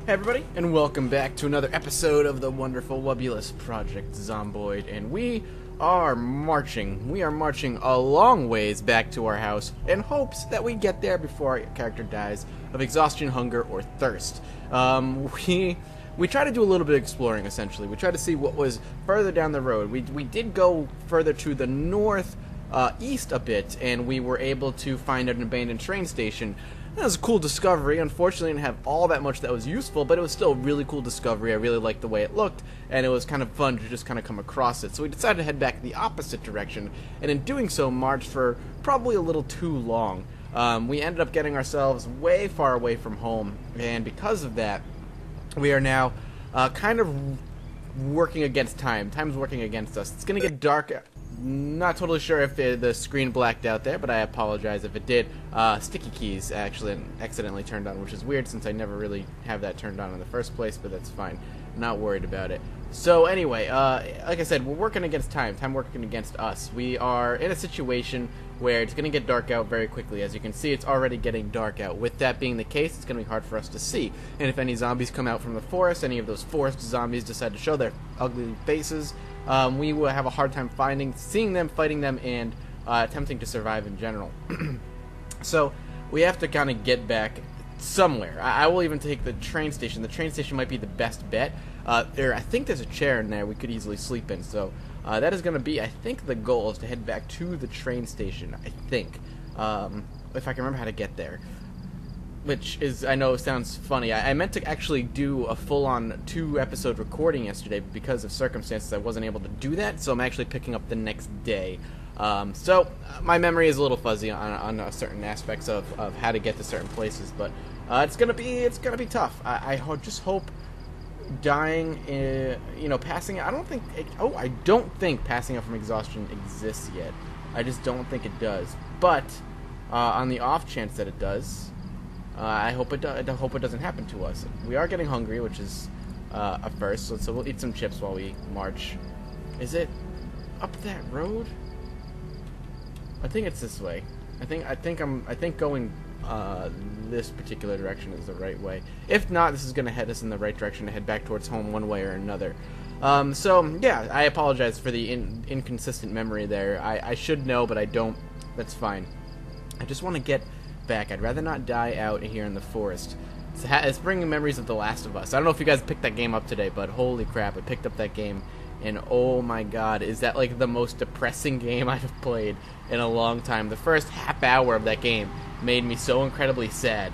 Hey everybody, and welcome back to another episode of the wonderful Wubulous Project Zomboid, and we are marching a long ways back to our house in hopes that we get there before our character dies of exhaustion, hunger, or thirst. We try to do a little bit of exploring, essentially. We try to see what was further down the road. We did go further to the north, east a bit, and we were able to find an abandoned train station. That was a cool discovery. Unfortunately, it didn't have all that much that was useful, but it was still a really cool discovery. I really liked the way it looked, and it was kind of fun to just kind of come across it. So we decided to head back the opposite direction, and in doing so, marched for probably a little too long. We ended up getting ourselves way far away from home, and because of that, we are now kind of working against time. Time's working against us. It's going to get dark. Not totally sure if the screen blacked out there, but I apologize if it did. Sticky keys actually accidentally turned on, which is weird since I never really have that turned on in the first place, but that's fine. Not worried about it. So anyway, like I said, we're working against time. Time working against us. We are in a situation where it's going to get dark out very quickly. As you can see, it's already getting dark out. With that being the case, it's going to be hard for us to see. And if any zombies come out from the forest, any of those forest zombies decide to show their ugly faces, we will have a hard time seeing them, fighting them, and attempting to survive in general. So we have to kind of get back somewhere. I will even take the train station. The train station might be the best bet. I think there's a chair in there we could easily sleep in. So that is going to be, I think, the goal is to head back to the train station. I think, if I can remember how to get there. Which is, I know sounds funny. I meant to actually do a full-on 2-episode recording yesterday, but because of circumstances I wasn't able to do that, so I'm actually picking up the next day. So my memory is a little fuzzy on certain aspects of how to get to certain places, but it's gonna be tough. I just hope dying, passing. I don't think passing out from exhaustion exists yet. I just don't think it does. But on the off chance that it does. I hope it doesn't happen to us. We are getting hungry, which is a first. So we'll eat some chips while we march. Is it up that road? I think it's this way. I think going this particular direction is the right way. If not, this is going to head us in the right direction to head back towards home one way or another. So yeah, I apologize for the inconsistent memory there. I should know, but I don't. That's fine. I just want to get back. I'd rather not die out here in the forest. It's bringing memories of The Last of Us. I don't know if you guys picked that game up today, but holy crap, I picked up that game, and oh my god, is that like the most depressing game I've played in a long time. The first half hour of that game made me so incredibly sad.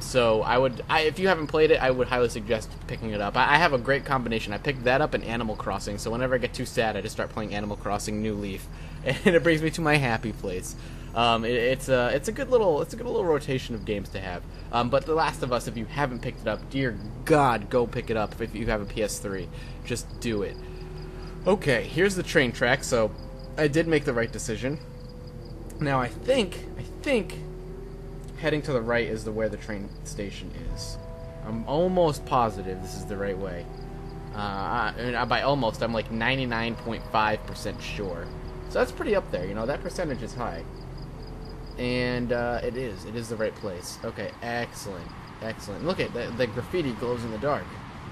So if you haven't played it, I would highly suggest picking it up. I have a great combination. I picked that up and Animal Crossing, so whenever I get too sad, I just start playing Animal Crossing New Leaf, and it brings me to my happy place. It's a good little rotation of games to have. But The Last of Us, if you haven't picked it up, dear God, go pick it up if you have a PS3. Just do it. Okay, here's the train track. So I did make the right decision. Now I think heading to the right is where the train station is. I'm almost positive this is the right way. And by almost, I'm like 99.5% sure. So that's pretty up there. That percentage is high. And it is the right place. Okay, excellent. Look at the graffiti glows in the dark.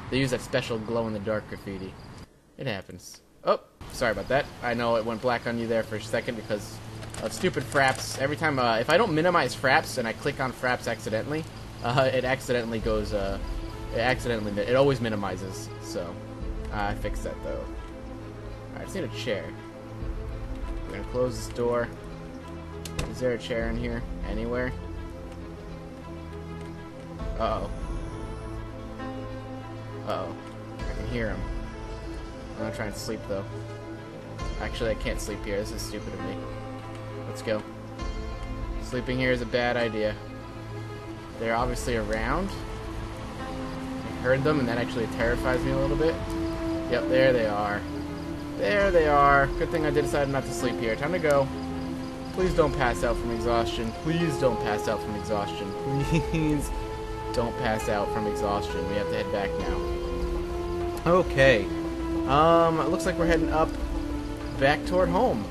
They use that special glow-in-the-dark graffiti. It happens. Oh, sorry about that. I know it went black on you there for a second because of stupid fraps. Every time, if I don't minimize fraps and I click on fraps accidentally, it accidentally goes, it always minimizes. So, I fixed that though. Alright, I just need a chair. We're gonna close this door. Is there a chair in here? Anywhere? Uh-oh. Uh-oh. I can hear him. I'm gonna try and sleep, though. Actually, I can't sleep here. This is stupid of me. Let's go. Sleeping here is a bad idea. They're obviously around. I heard them, and that actually terrifies me a little bit. Yep, there they are. There they are. Good thing I did decide not to sleep here. Time to go. Please don't pass out from exhaustion. Please don't pass out from exhaustion. Please don't pass out from exhaustion. We have to head back now. Okay. It looks like we're heading up back toward home.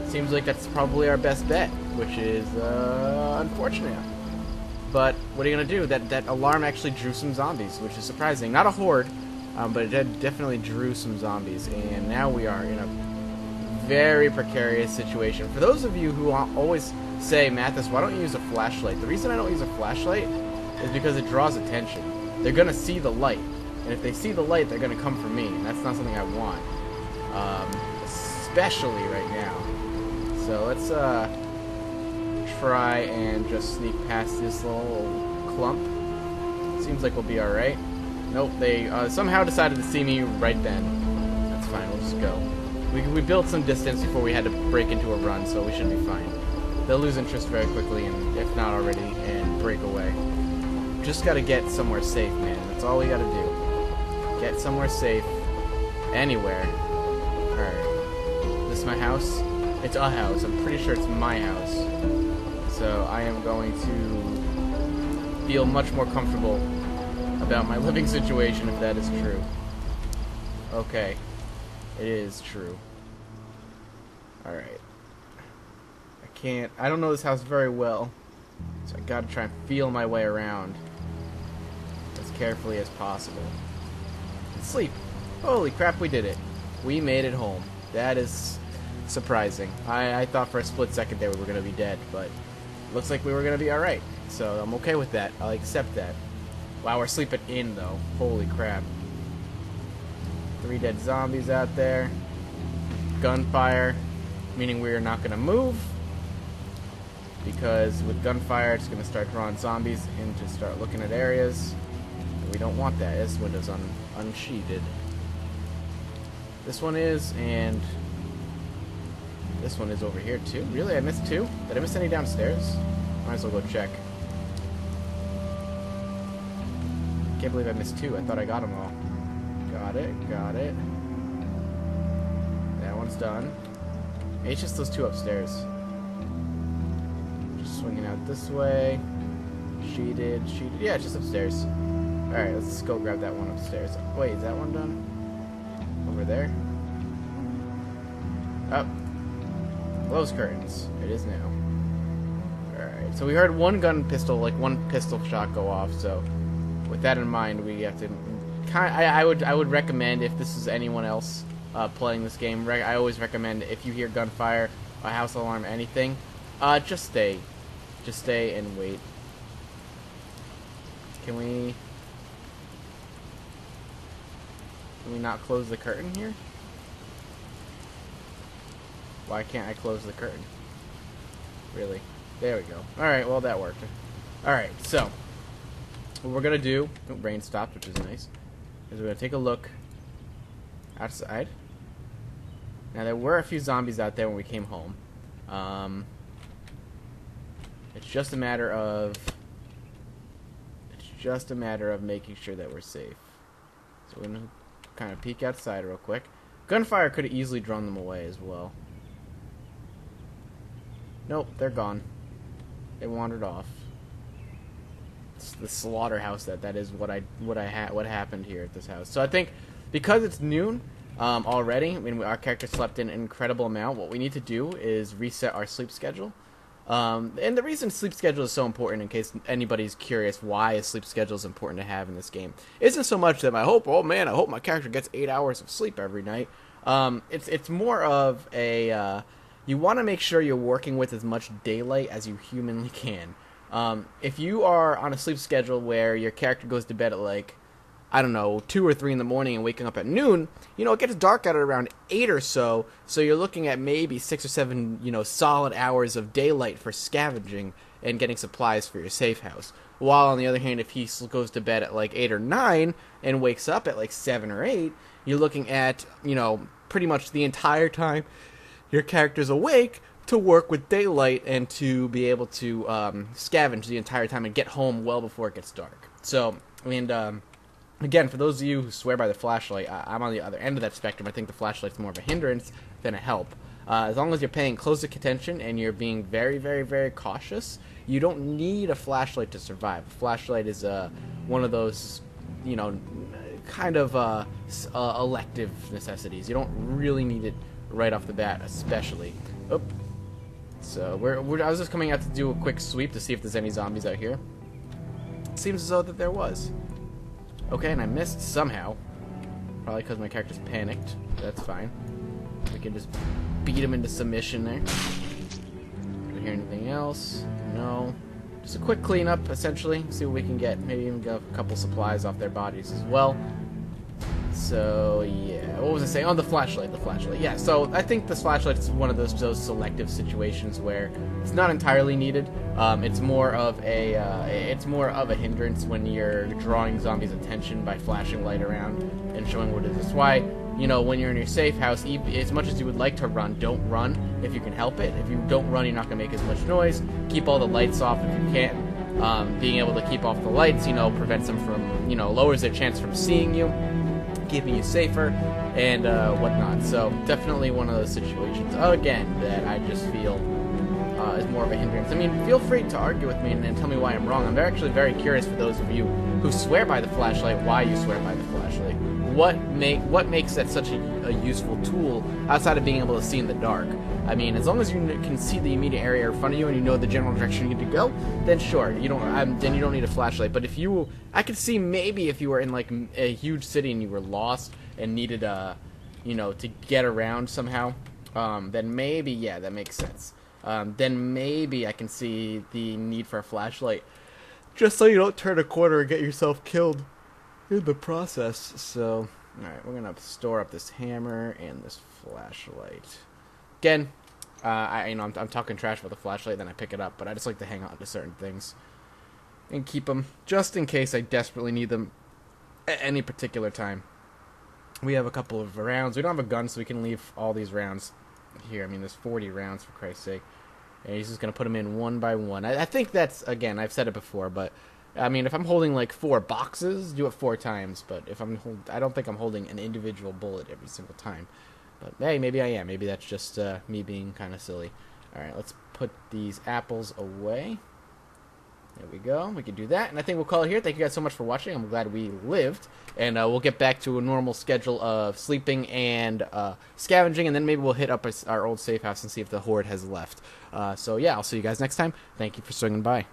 Seems like that's probably our best bet, which is unfortunate. But what are you gonna do? That alarm actually drew some zombies, which is surprising. Not a horde, but it definitely drew some zombies. And now we are in a very precarious situation. For those of you who always say, Mathis, why don't you use a flashlight? The reason I don't use a flashlight is because it draws attention. They're gonna see the light, and if they see the light, they're gonna come for me, and that's not something I want, especially right now. So let's try and just sneak past this little clump. Seems like we'll be alright. Nope, they somehow decided to see me right then. That's fine, we'll just go. We built some distance before we had to break into a run, so we should be fine. They'll lose interest very quickly, and if not already, and break away. Just gotta get somewhere safe, man. That's all we gotta do. Get somewhere safe. Anywhere. Alright. This is my house? It's a house. I'm pretty sure it's my house. So I am going to feel much more comfortable about my living situation if that is true. Okay. It is true. Alright. I don't know this house very well, so I gotta try and feel my way around as carefully as possible. And sleep. Holy crap, we did it. We made it home. That is surprising. I thought for a split second there we were gonna be dead, but looks like we were gonna be alright. So I'm okay with that. I'll accept that. Wow, we're sleeping in though. Holy crap. 3 dead zombies out there. Gunfire, meaning we are not gonna move. Because with gunfire, it's going to start drawing zombies in to start looking at areas. We don't want that. This window's unsheeted. This one is, and this one is over here too. Really? I missed 2? Did I miss any downstairs? Might as well go check. Can't believe I missed 2. I thought I got them all. Got it. Got it. That one's done. It's just those 2 upstairs. Swinging out this way. Sheeted. Yeah, it's just upstairs. Alright, let's go grab that one upstairs. Wait, is that one done? Over there? Oh. Close curtains. It is now. Alright, so we heard one pistol shot go off, so with that in mind, we have to... I would recommend, if this is anyone else playing this game, I always recommend if you hear gunfire, a house alarm, anything, just stay. Just stay and wait. Can we not close the curtain here? Why can't I close the curtain? Really? There we go. Alright, well that worked. Alright, so what we're gonna do, rain stopped, which is nice, is we're gonna take a look outside. Now there were a few zombies out there when we came home. It's just a matter of making sure that we're safe. So we're gonna kind of peek outside real quick. Gunfire could have easily drawn them away as well. Nope, they're gone. They wandered off. It's the slaughterhouse that is what happened here at this house. So I think because it's noon already, I mean our character slept an incredible amount. What we need to do is reset our sleep schedule. And the reason sleep schedule is so important, in case anybody's curious why a sleep schedule is important to have in this game, isn't so much that I hope my character gets 8 hours of sleep every night. It's more of a, you want to make sure you're working with as much daylight as you humanly can. If you are on a sleep schedule where your character goes to bed at like, I don't know, 2 or 3 in the morning and waking up at noon, it gets dark at around 8 or so, so you're looking at maybe 6 or 7, solid hours of daylight for scavenging and getting supplies for your safe house. While on the other hand, if he goes to bed at like 8 or 9 and wakes up at like 7 or 8, you're looking at, pretty much the entire time your character's awake to work with daylight and to be able to scavenge the entire time and get home well before it gets dark. So, again, for those of you who swear by the flashlight, I'm on the other end of that spectrum. I think the flashlight's more of a hindrance than a help. As long as you're paying close attention and you're being very, very, very cautious, you don't need a flashlight to survive. A flashlight is one of those, kind of elective necessities. You don't really need it right off the bat, especially. Oh. So I was just coming out to do a quick sweep to see if there's any zombies out here. seems as though that there was. Okay, and I missed somehow. Probably because my character's panicked. That's fine. We can just beat him into submission there. Do we hear anything else? No. Just a quick cleanup, essentially. See what we can get. Maybe even get a couple supplies off their bodies as well. So, yeah. What was I saying? Oh, the flashlight. The flashlight. Yeah, so I think this flashlight is one of those selective situations where it's not entirely needed. It's more of a hindrance when you're drawing zombies' attention by flashing light around and showing what it is. That's why, you know, when you're in your safe house, as much as you would like to run, don't run if you can help it. If you don't run, you're not going to make as much noise. Keep all the lights off if you can. Being able to keep off the lights, you know, prevents them from, you know, lowers their chance from seeing you, keeping you safer, and whatnot. So definitely one of those situations, again, that I just feel is more of a hindrance. I mean, feel free to argue with me and tell me why I'm wrong. I'm actually very curious, for those of you who swear by the flashlight, why you swear by the flashlight. What makes that such a useful tool outside of being able to see in the dark? I mean, as long as you can see the immediate area in front of you and you know the general direction you need to go, then sure, then you don't need a flashlight. But I could see maybe if you were in like a huge city and you were lost and needed you know, to get around somehow, then maybe, yeah, that makes sense. Then maybe I can see the need for a flashlight, just so you don't turn a corner and get yourself killed in the process. So, alright, we're gonna store up this hammer and this flashlight. Again, I'm talking trash about the flashlight, then I pick it up, but I just like to hang on to certain things and keep them just in case I desperately need them at any particular time. We have a couple of rounds. We don't have a gun, so we can leave all these rounds here. I mean, there's 40 rounds, for Christ's sake. And he's just going to put them in one by one. I think that's, again, I've said it before, but, I mean, if I'm holding, like, 4 boxes, do it 4 times. But if I don't think I'm holding an individual bullet every single time. But, hey, maybe I am. Maybe that's just me being kind of silly. Alright, let's put these apples away. There we go. We can do that. And I think we'll call it here. Thank you guys so much for watching. I'm glad we lived. And we'll get back to a normal schedule of sleeping and scavenging. And then maybe we'll hit up our old safe house and see if the horde has left. So, yeah, I'll see you guys next time. Thank you for swinging by.